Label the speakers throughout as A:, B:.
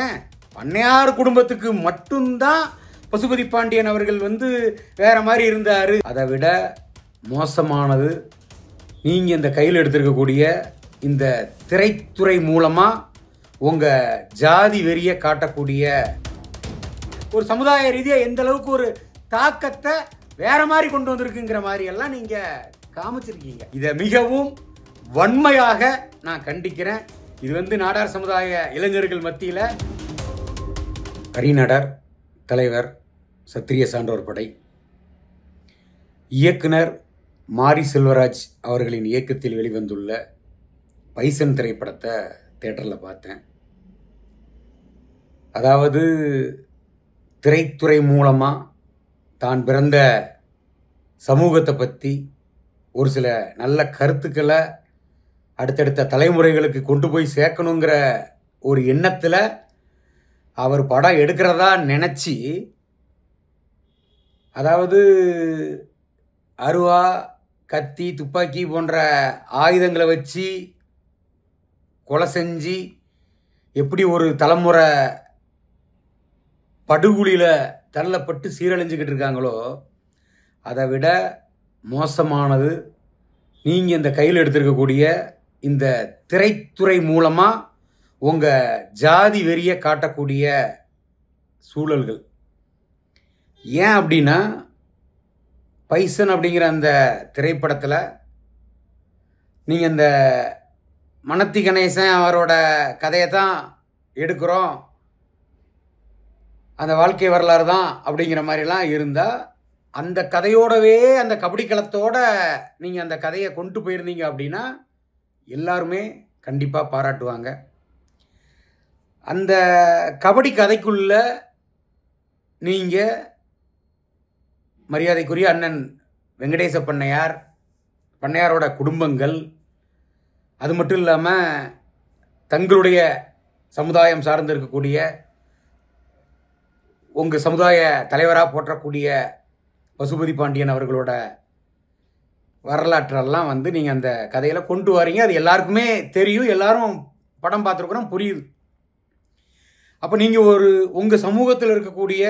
A: ஏன் பண்ணையார் குடும்பத்துக்கு மட்டும்தான் பசுபதி பாண்டியன் அவர்கள் வந்து வேற மாதிரி இருந்தார். அதை விட மோசமானது நீங்கள் இந்த கையில் எடுத்திருக்கக்கூடிய இந்த திரைத்துறை மூலமாக உங்கள் ஜாதி வெறியை காட்டக்கூடிய ஒரு சமுதாய ரீதியாக எந்த அளவுக்கு ஒரு தாக்கத்தை வேற மாதிரி கொண்டு வந்திருக்குங்கிற மாதிரி எல்லாம் நீங்கள் காமிச்சிருக்கீங்க. இதை மிகவும் வன்மையாக நான் கண்டிக்கிறேன். இது வந்து நாடார் சமுதாய இளைஞர்கள் மத்தியில் கரிநாடர் தலைவர் சத்திரிய சான்றோர் படை இயக்குனர் மாரி செல்வராஜ் அவர்களின் இயக்கத்தில் வெளிவந்துள்ள பைசன் திரைப்படத்தை தியேட்டரில் பார்த்தேன். அதாவது திரைத்துறை மூலமாக தான் பிறந்த சமூகத்தை பற்றி ஒரு சில நல்ல கருத்துக்களை அடுத்தடுத்த தலைமுறைகளுக்கு கொண்டு போய் சேர்க்கணுங்கிற ஒரு எண்ணத்தில் அவர் படம் எடுக்கிறதா நினச்சி, அதாவது அருவா, கத்தி, துப்பாக்கி போன்ற ஆயுதங்களை வச்சு கொலை செஞ்சு எப்படி ஒரு தலைமுறை படுகொலியில் தள்ளப்பட்டு சீரழிஞ்சுக்கிட்டு இருக்காங்களோ, அதை விட மோசமானது நீங்கள் இந்த கையில் எடுத்திருக்கக்கூடிய இந்த திரைத்துறை மூலமாக உங்கள் ஜாதி வெறியை காட்டக்கூடிய சூழல்கள். ஏன் அப்படின்னா, பைசன் அப்படிங்கிற அந்த திரைப்படத்தில் நீங்கள் இந்த மனத்தி கணேசன் அவரோட கதையை தான் எடுக்கிறோம், அந்த வாழ்க்கை வரலாறு தான் அப்படிங்கிற மாதிரிலாம் இருந்தால், அந்த கதையோடவே அந்த கபடி களத்தோட நீங்கள் அந்த கதையை கொண்டு போயிருந்தீங்க அப்படின்னா எல்லாருமே கண்டிப்பாக பாராட்டுவாங்க. அந்த கபடி கதைக்குள்ள நீங்கள் மரியாதைக்குரிய அண்ணன் வெங்கடேச பண்ணையாரோட குடும்பங்கள், அது மட்டும் இல்லாமல் தங்களுடைய சமுதாயம் சார்ந்து இருக்கக்கூடிய உங்கள் சமுதாய தலைவராக போற்றக்கூடிய பசுபதி பாண்டியன் அவர்களோட வரலாற்றெல்லாம் வந்து நீங்கள் அந்த கதையில் கொண்டு வரீங்க. அது எல்லாருக்குமே தெரியும், எல்லாரும் படம் பார்த்துருக்குறோம், புரியுது. அப்போ நீங்கள் உங்கள் சமூகத்தில் இருக்கக்கூடிய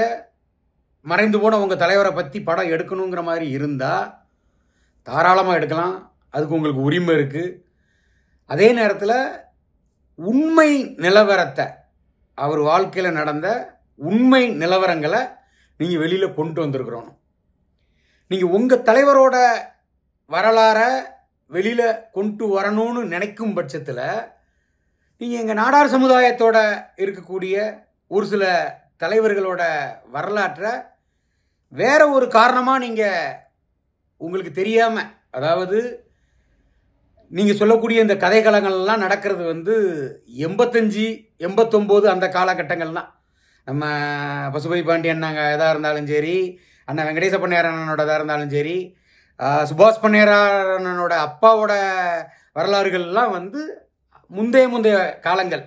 A: மறைந்து போன உங்கள் தலைவரை பற்றி படம் எடுக்கணுங்கிற மாதிரி இருந்தால் தாராளமாக எடுக்கலாம், அதுக்கு உங்களுக்கு உரிமை இருக்குது. அதே நேரத்தில் உண்மை நிலவரத்தை, அவர் வாழ்க்கையில் நடந்த உண்மை நிலவரங்களை நீங்கள் வெளியில் கொண்டு வந்திருக்கிறோம். நீங்கள் உங்கள் தலைவரோட வரலாறை வெளியில் கொண்டு வரணும்னு நினைக்கும் பட்சத்தில் நீங்கள் எங்கள் நாடார் சமுதாயத்தோட இருக்கக்கூடிய ஒரு சில தலைவர்களோட வரலாற்றை வேற ஒரு காரணமாக நீங்கள் உங்களுக்கு தெரியாமல், அதாவது நீங்கள் சொல்லக்கூடிய இந்த கதைக்களங்கள்லாம் நடக்கிறது வந்து 85, 89 அந்த காலகட்டங்கள் தான். நம்ம பசுபதி பாண்டியன் நாங்கள் எதாக இருந்தாலும் சரி, அண்ணன் வெங்கடேச பண்ணையார் அண்ணனோடதாக இருந்தாலும் சரி, சுபாஷ் பண்ணையார் அண்ணனோட அப்பாவோட வரலாறுகள்லாம் வந்து முந்தைய காலங்கள்.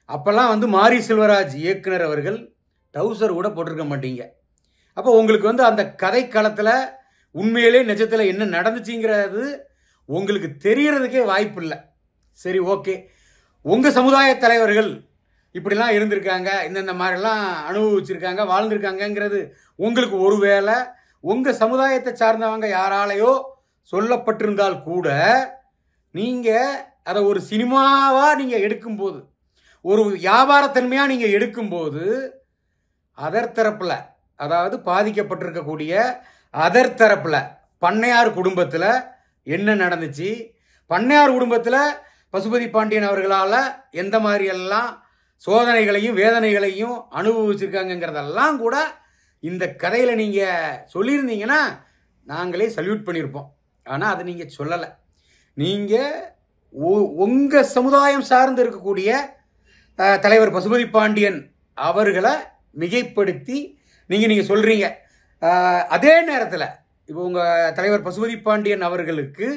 A: அப்போல்லாம் வந்து மாரி செல்வராஜ் இயக்குனர் அவர்கள் டவுசர் கூட போட்டிருக்க மாட்டீங்க. அப்போ உங்களுக்கு வந்து அந்த கதை களத்தில் உண்மையிலே நிஜத்தில் என்ன நடந்துச்சுங்கிறது உங்களுக்கு தெரியறதுக்கே வாய்ப்பு இல்லை. சரி, ஓகே, உங்கள் சமுதாய தலைவர்கள் இப்படிலாம் இருந்திருக்காங்க, இந்தந்த மாதிரிலாம் அனுபவிச்சிருக்காங்க, வாழ்ந்திருக்காங்கங்கிறது உங்களுக்கு ஒருவேளை உங்கள் சமுதாயத்தை சார்ந்தவங்க யாராலையோ சொல்லப்பட்டிருந்தால் கூட நீங்கள் அதை ஒரு சினிமாவாக நீங்கள் எடுக்கும்போது, ஒரு வியாபாரத்தன்மையாக நீங்கள் எடுக்கும்போது, அதர் தரப்பில், அதாவது பாதிக்கப்பட்டிருக்கக்கூடிய அதர் தரப்பில் பண்ணையார் குடும்பத்தில் என்ன நடந்துச்சு, பண்ணையார் குடும்பத்தில் பசுபதி பாண்டியன் அவர்களால் எந்த மாதிரியெல்லாம் சோதனைகளையும் வேதனைகளையும் அனுபவிச்சிருக்காங்கிறதெல்லாம் கூட இந்த கதையில் நீங்கள் சொல்லியிருந்தீங்கன்னா நாங்களே சல்யூட் பண்ணியிருப்போம். ஆனால் அதை நீங்கள் சொல்லலை. நீங்கள் உங்கள் சமுதாயம் சார்ந்து இருக்கக்கூடிய தலைவர் பசுபதி பாண்டியன் அவர்களை மிகைப்படுத்தி நீங்கள் சொல்கிறீங்க. அதே நேரத்தில் இப்போ உங்கள் தலைவர் பசுபதி பாண்டியன் அவர்களுக்கு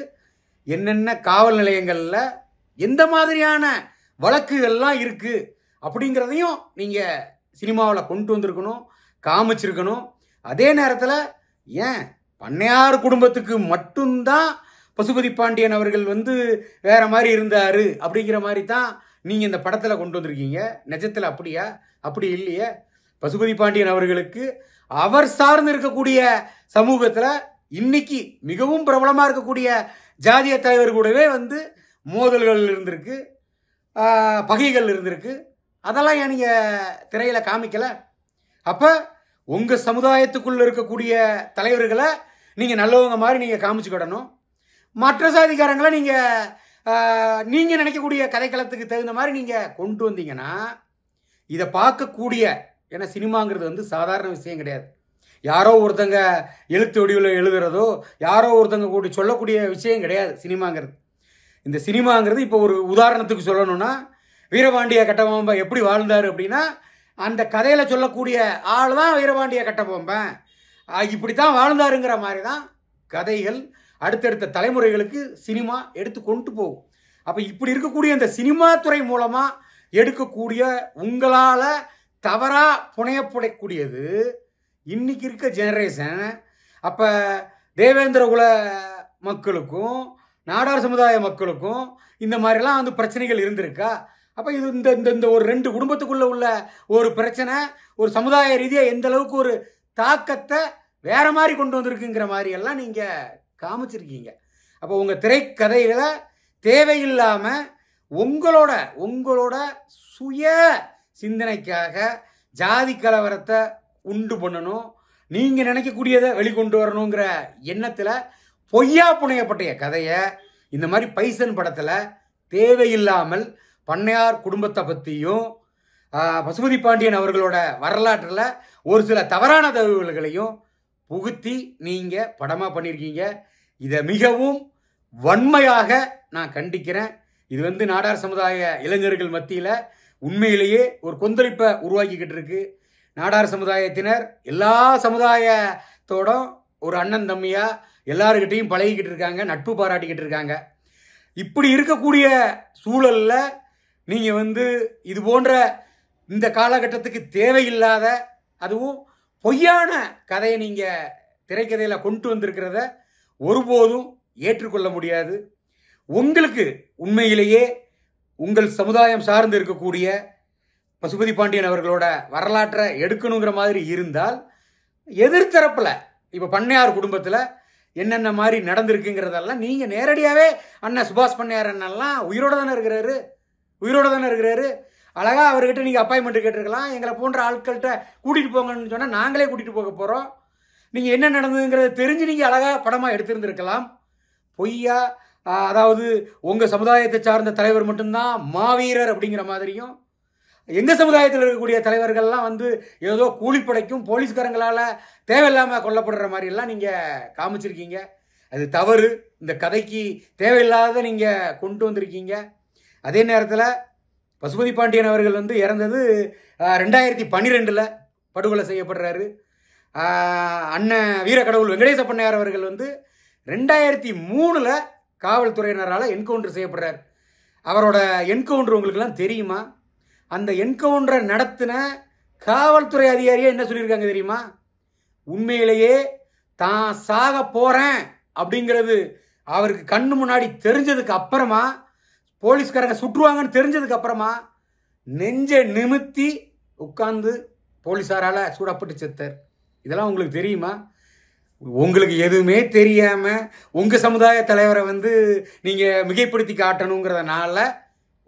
A: என்னென்ன காவல் நிலையங்களில் எந்த மாதிரியான வழக்குகள்லாம் இருக்குது அப்படிங்கிறதையும் நீங்கள் சினிமாவில் கொண்டு வந்திருக்கணும், காமிச்சிருக்கணும். அதே நேரத்தில் ஏன் பண்ணையார் குடும்பத்துக்கு மட்டும்தான் பசுபதி பாண்டியன் அவர்கள் வந்து வேற மாதிரி இருந்தார் அப்படிங்கிற மாதிரி தான் நீங்கள் இந்த படத்தில் கொண்டு வந்திருக்கீங்க. நிஜத்தில் அப்படியா? அப்படி இல்லையே. பசுபதி பாண்டியன் அவர்களுக்கு அவர் சார்ந்து இருக்கக்கூடிய சமூகத்தில் இன்னைக்கு மிகவும் பிரபலமாக இருக்கக்கூடிய ஜாதிய தலைவர் கூடவே வந்து மோதல்கள் இருந்திருக்கு, பகைகள் இருந்திருக்கு. அதெல்லாம் ஏன் நீங்கள் திரையில் காமிக்கலை? அப்போ உங்கள் சமுதாயத்துக்குள்ளே இருக்கக்கூடிய தலைவர்களை நீங்கள் நல்லவங்க மாதிரி நீங்கள் காமிச்சுக்கிடணும். மற்ற சாதிக்காரங்களை நீங்கள் நினைக்கக்கூடிய கதைக்களத்துக்கு தகுந்த மாதிரி நீங்கள் கொண்டு வந்தீங்கன்னா இதை பார்க்கக்கூடிய, ஏன்னா சினிமாங்கிறது வந்து சாதாரண விஷயம் கிடையாது. யாரோ ஒருத்தங்க எழுத்து வடிவில் எழுதுறதோ யாரோ ஒருத்தங்க கூடி சொல்லக்கூடிய விஷயம் கிடையாது சினிமாங்கிறது. இந்த சினிமாங்கிறது இப்போ ஒரு உதாரணத்துக்கு சொல்லணும்னா, வீரபாண்டிய கட்டபொம்மன் எப்படி வாழ்ந்தார் அப்படின்னா அந்த கதையில் சொல்லக்கூடிய ஆள் தான் வீரபாண்டிய கட்டபொம்மன், இப்படி தான் வாழ்ந்தாருங்கிற மாதிரி தான் கதைகள் அடுத்தடுத்த தலைமுறைகளுக்கு சினிமா எடுத்து கொண்டு போகும். அப்போ இப்படி இருக்கக்கூடிய இந்த சினிமா துறை மூலமாக எடுக்கக்கூடிய உங்களால் தவறாக புனையப்படக்கூடியது இன்னைக்கு இருக்க ஜெனரேஷன். அப்போ தேவேந்திர குல மக்களுக்கும் நாடார் சமுதாய மக்களுக்கும் இந்த மாதிரிலாம் வந்து பிரச்சனைகள் இருந்திருக்கா? அப்போ இது இந்த ஒரு 2 குடும்பத்துக்குள்ளே உள்ள ஒரு பிரச்சனை ஒரு சமுதாய ரீதியாக எந்த அளவுக்கு ஒரு தாக்கத்தை வேற மாதிரி கொண்டு வந்திருக்குங்கிற மாதிரியெல்லாம் நீங்கள் காமிச்சிருக்கீங்க. அப்போ உங்கள் திரைக்கதைகளை தேவையில்லாமல் உங்களோட சுய சிந்தனைக்காக ஜாதி கலவரத்தை உண்டு பண்ணணும், நீங்கள் நினைக்கக்கூடியதை வெளிக்கொண்டு வரணுங்கிற எண்ணத்தில் பொய்யா புனையப்பட்ட கதையை இந்த மாதிரி பைசன் படத்தில் தேவையில்லாமல் பண்ணையார் குடும்பத்தை பற்றியும் பசுபதி பாண்டியன் அவர்களோட வரலாற்றில் ஒரு சில தவறான தகவல்களையும் புகுத்தி நீங்கள் படமாக பண்ணியிருக்கீங்க. இதை மிகவும் வன்மையாக நான் கண்டிக்கிறேன். இது வந்து நாடார் சமுதாய இளைஞர்கள் மத்தியில் உண்மையிலேயே ஒரு கொந்தளிப்பை உருவாக்கிக்கிட்டு இருக்கு. நாடார் சமுதாயத்தினர் எல்லா சமுதாயத்தோட ஒரு அண்ணன் தம்பியாக எல்லாருக்கிட்டையும் பழகிக்கிட்டு இருக்காங்க, நட்பு பாராட்டிக்கிட்டு இருக்காங்க. இப்படி இருக்கக்கூடிய சூழலில் நீங்கள் வந்து இது போன்ற இந்த காலகட்டத்துக்கு தேவையில்லாத அதுவும் பொய்யான கதையை நீங்கள் திரைக்கதையில் கொண்டு வந்திருக்கிறத ஒருபோதும் ஏற்றுக்கொள்ள முடியாது. உங்களுக்கு உண்மையிலேயே உங்கள் சமுதாயம் சார்ந்து இருக்கக்கூடிய பசுபதி பாண்டியன் அவர்களோட வரலாற்றை எடுக்கணுங்கிற மாதிரி இருந்தால் எதிர்த்தரப்பில் இப்போ பண்ணையார் குடும்பத்தில் என்னென்ன மாதிரி நடந்திருக்குங்கிறதெல்லாம் நீங்கள் நேரடியாகவே அண்ணன் சுபாஷ் பண்ணையார் அண்ணெல்லாம் உயிரோட தானே இருக்கிறாரு. அழகாக அவர்கிட்ட நீங்கள் அப்பாயின்மெண்ட் கேட்டிருக்கலாம். எங்களை போன்ற ஆட்கள்கிட்ட கூட்டிகிட்டு போங்கன்னு சொன்னால் நாங்களே கூட்டிகிட்டு போக போகிறோம். நீங்கள் என்ன நடந்ததுங்கிறத தெரிஞ்சு நீங்கள் அழகாக படமாக எடுத்திருந்திருக்கலாம். பொய்யா அதாவது உங்கள் சமுதாயத்தை சார்ந்த தலைவர் மட்டும்தான் மாவீரர் அப்படிங்கிற மாதிரியும் எங்கள் சமுதாயத்தில் இருக்கக்கூடிய தலைவர்கள்லாம் வந்து ஏதோ கூலிப்படைக்கும் போலீஸ்காரங்களால் தேவையில்லாமல் கொல்லப்படுற மாதிரிலாம் நீங்கள் காமிச்சிருக்கீங்க. அது தவறு. இந்த கதைக்கு தேவையில்லாத நீங்கள் கொண்டு வந்திருக்கீங்க. அதே நேரத்தில் பசுபதி பாண்டியன் அவர்கள் வந்து இறந்தது 2012 படுகொலை செய்யப்படுறாரு. அண்ணன் வீரக்கடவுள் வெங்கடேச பண்ணையார் அவர்கள் வந்து 2003 காவல்துறையினரால் என்கவுண்டர் செய்யப்படுறார். அவரோட என்கவுண்டர் உங்களுக்கெல்லாம் தெரியுமா? அந்த என்கவுண்டரை நடத்தின காவல்துறை அதிகாரியே என்ன சொல்லியிருக்காங்க தெரியுமா? உண்மையிலேயே தான் சாக போகிறேன் அப்படிங்கிறது அவருக்கு கண்ணு முன்னாடி தெரிஞ்சதுக்கு அப்புறமா, போலீஸ்காரங்க சுற்றுவாங்கன்னு தெரிஞ்சதுக்கு அப்புறமா நெஞ்சை நிமித்தி உட்கார்ந்து போலீஸாரால் சூடப்பட்டு செத்தார். இதெல்லாம் உங்களுக்கு தெரியுமா? உங்களுக்கு எதுவுமே தெரியாமல் உங்கள் சமுதாய தலைவரை வந்து நீங்கள் மிகைப்படுத்தி காட்டணுங்கிறதுனால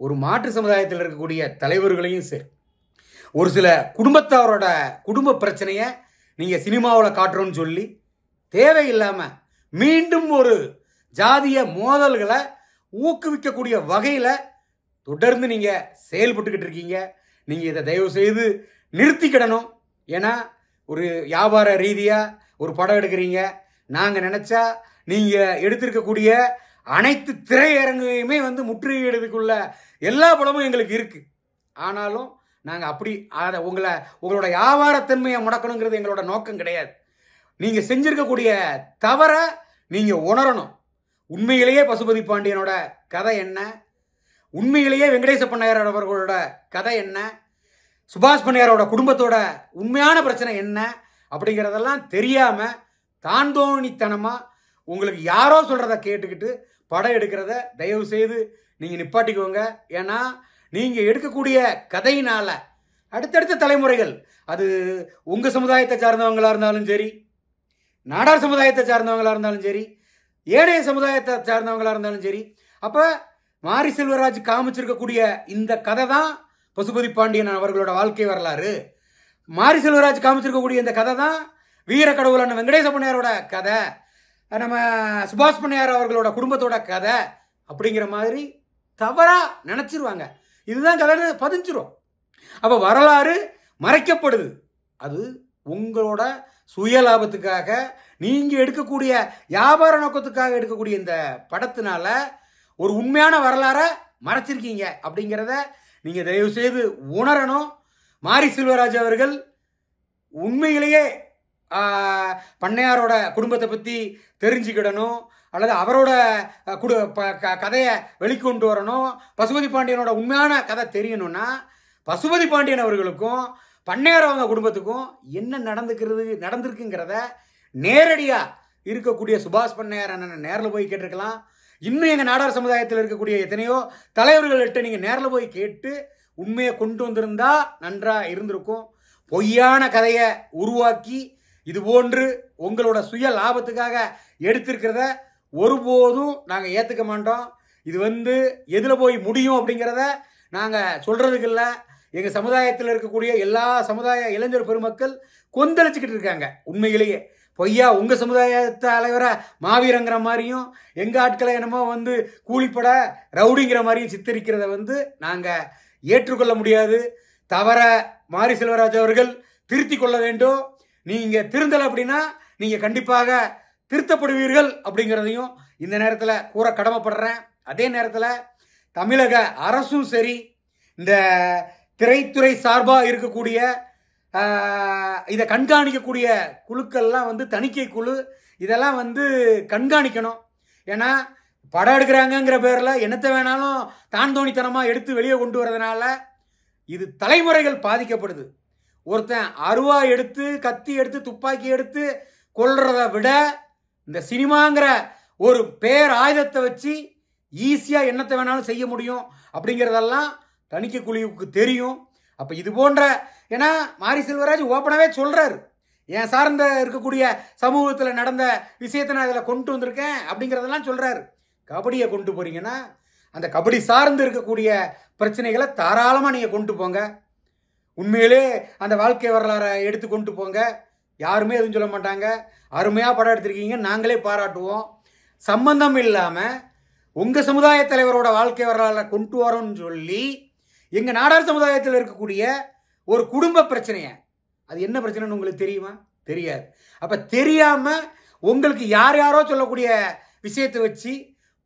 A: ஒரு மாற்று சமுதாயத்தில் இருக்கக்கூடிய தலைவர்களையும் சரி, ஒரு சில குடும்பத்தாரோட குடும்ப பிரச்சனையை நீங்கள் சினிமாவில் காட்டுறோன்னு சொல்லி தேவையில்லாமல் மீண்டும் ஒரு ஜாதிய மோதல்களை ஊக்குவிக்கக்கூடிய வகையில் தொடர்ந்து நீங்கள் செயல்பட்டுக்கிட்டு இருக்கீங்க. நீங்கள் இதை தயவு செய்து நிறுத்திக்கிடணும். ஏன்னா ஒரு வியாபார ரீதியாக ஒரு படம் எடுக்கிறீங்க. நாங்கள் நினச்சா நீங்கள் எடுத்திருக்கக்கூடிய அனைத்து திரையரங்கையுமே வந்து முற்றுகையிடுறதுக்குள்ள எல்லா படமும் எங்களுக்கு இருக்குது. ஆனாலும் நாங்கள் அப்படி அதை உங்களோட வியாபாரத்தன்மையை முடக்கணுங்கிறது எங்களோட நோக்கம் கிடையாது. நீங்கள் செஞ்சுருக்கக்கூடிய தவறை நீங்கள் உணரணும். உண்மையிலேயே பசுபதி பாண்டியனோட கதை என்ன, உண்மையிலேயே வெங்கடேச பண்ணையார் அவர்களோட கதை என்ன, சுபாஷ் பண்ணையாரோட குடும்பத்தோட உண்மையான பிரச்சனை என்ன அப்படிங்கிறதெல்லாம் தெரியாமல் தாந்தோணித்தனமாக உங்களுக்கு யாரோ சொல்கிறத கேட்டுக்கிட்டு படம் எடுக்கிறத தயவு செய்து நீங்கள் நிப்பாட்டிக்கோங்க. ஏன்னா நீங்கள் எடுக்கக்கூடிய கதையினால் அடுத்தடுத்த தலைமுறைகள், அது உங்கள் சமுதாயத்தை சார்ந்தவங்களாக இருந்தாலும் சரி, நாடார் சமுதாயத்தை சார்ந்தவங்களாக இருந்தாலும் சரி, ஏனைய சமுதாயத்தை சார்ந்தவங்களாக இருந்தாலும் சரி, அப்போ மாரி செல்வராஜ் காமிச்சிருக்கக்கூடிய இந்த கதை தான் பசுபதி பாண்டியன் அவர்களோட வாழ்க்கை வரலாறு. மாரி செல்வராஜ் காமிச்சிருக்கக்கூடிய இந்த கதை தான் வீர கடவுளான வெங்கடேச பண்ணையாரோட கதை, நம்ம சுபாஷ் பண்ணையார் அவர்களோட குடும்பத்தோட கதை அப்படிங்கிற மாதிரி தவறாக நினச்சிருவாங்க. இதுதான் கதைன்னு பதிஞ்சிரும். அப்போ வரலாறு மறைக்கப்படுது. அது உங்களோட சுய லாபத்துக்காக நீங்கள் எடுக்கக்கூடிய வியாபார நோக்கத்துக்காக எடுக்கக்கூடிய இந்த படத்தினால ஒரு உண்மையான வரலாறை மறைச்சிருக்கீங்க அப்படிங்கிறத நீங்கள் தயவு செய்து உணரணும். மாரி செல்வராஜ் அவர்கள் உண்மையிலேயே பண்ணையாரோட குடும்பத்தை பற்றி தெரிஞ்சுக்கிடணும், அல்லது அவரோட கதையை வெளிக்கொண்டு வரணும். பசுபதி பாண்டியனோட உண்மையான கதை தெரியணும்னா பசுபதி பாண்டியன் அவர்களுக்கும் பண்ணையார் அவங்க குடும்பத்துக்கும் என்ன நடந்திருக்குங்கிறத நேரடியாக இருக்கக்கூடிய சுபாஷ் பண்ணையார் அண்ணன் நேரில் போய் கேட்டிருக்கலாம். இன்னும் எங்கள் நாடார் சமுதாயத்தில் இருக்கக்கூடிய எத்தனையோ தலைவர்கள்ட்ட நீங்கள் நேரில் போய் கேட்டு உண்மையை கொண்டு வந்திருந்தா நன்றாக இருந்திருக்கும். பொய்யான கதையை உருவாக்கி இதுபோன்று உங்களோட சுய லாபத்துக்காக எடுத்திருக்கிறத ஒருபோதும் நாங்கள் ஏற்றுக்க மாட்டோம். இது எதில் போய் முடியும் அப்படிங்கிறத நாங்கள் சொல்கிறதுக்கு இல்லை. எங்கள் சமுதாயத்தில் இருக்கக்கூடிய எல்லா சமுதாய இளைஞர் பெருமக்கள் கொந்தளிச்சுக்கிட்டு இருக்காங்க. உண்மையிலேயே பொய்யா உங்கள் சமுதாய தலைவரை மாவீரங்கிற மாதிரியும் எங்கள் ஆட்களை என்னமோ கூலிப்பட ரவுடிங்கிற மாதிரியும் சித்தரிக்கிறத நாங்கள் ஏற்றுக்கொள்ள முடியாது. தவற மாரி செல்வராஜ் அவர்கள் திருத்தி கொள்ள வேண்டும். நீங்கள் திருந்தலை அப்படின்னா நீங்கள் கண்டிப்பாக திருத்தப்படுவீர்கள் அப்படிங்கிறதையும் இந்த நேரத்தில் கூற கடமைப்படுறேன். அதே நேரத்தில் தமிழக அரசும் சரி, இந்த திரைத்துறை சார்பாக இருக்கக்கூடிய இதை கண்காணிக்கக்கூடிய குழுக்கள்லாம் தணிக்கை குழு இதெல்லாம் கண்காணிக்கணும். ஏன்னா படம் எடுக்கிறாங்கங்கிற பேரில் என்னத்தை வேணாலும் தான் தோணித்தனமாக எடுத்து வெளியே கொண்டு வரதுனால இது தலைமுறைகள் பாதிக்கப்படுது. ஒருத்தன் அருவா எடுத்து கத்தி எடுத்து துப்பாக்கி எடுத்து கொல்றதை விட இந்த சினிமாங்கிற ஒரு பேர் ஆயுதத்தை வச்சு ஈஸியாக என்னத்தை வேணாலும் செய்ய முடியும் அப்படிங்கிறதெல்லாம் தணிக்கை குழுவுக்கு தெரியும். அப்போ இது போன்ற, ஏன்னா மாரி செல்வராஜ் ஓப்பனாகவே சொல்கிறார், என் சார்ந்த இருக்கக்கூடிய சமூகத்தில் நடந்த விஷயத்தை நான் இதில் கொண்டு வந்திருக்கேன் அப்படிங்கிறதெல்லாம் சொல்கிறார். கபடியை கொண்டு போகிறீங்கன்னா அந்த கபடி சார்ந்து இருக்கக்கூடிய பிரச்சனைகளை தாராளமாக நீங்கள் கொண்டு போங்க. உண்மையிலே அந்த வாழ்க்கை வரலாறை எடுத்து கொண்டு போங்க. யாருமே எதுவும் சொல்ல மாட்டாங்க. அருமையாக படம் எடுத்திருக்கீங்க, நாங்களே பாராட்டுவோம். சம்பந்தம் இல்லாமல் உங்கள் சமுதாய தலைவரோட வாழ்க்கை வரலாறை கொண்டு வரோன்னு சொல்லி எங்கள் நாடார் சமுதாயத்தில் இருக்கக்கூடிய ஒரு குடும்ப பிரச்சனையை, அது என்ன பிரச்சனைன்னு உங்களுக்கு தெரியுமா? தெரியாது. அப்போ தெரியாமல் உங்களுக்கு யாரோ சொல்லக்கூடிய விஷயத்தை வச்சு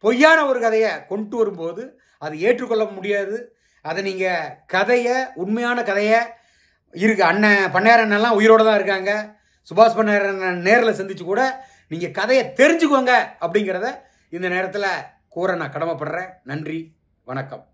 A: பொய்யான ஒரு கதையை கொண்டு வரும்போது அது ஏற்றுக்கொள்ள முடியாது. அதை நீங்கள் கதையை, உண்மையான கதையை அண்ணன் பண்ணையார் அண்ணெல்லாம் உயிரோடு தான் இருக்காங்க. சுபாஷ் பண்ணையார் அண்ணன் நேரில் சந்தித்து கூட நீங்கள் கதையை தெரிஞ்சுக்கோங்க அப்படிங்கிறத இந்த நேரத்தில் கூற நான் கடமைப்படுறேன். நன்றி, வணக்கம்.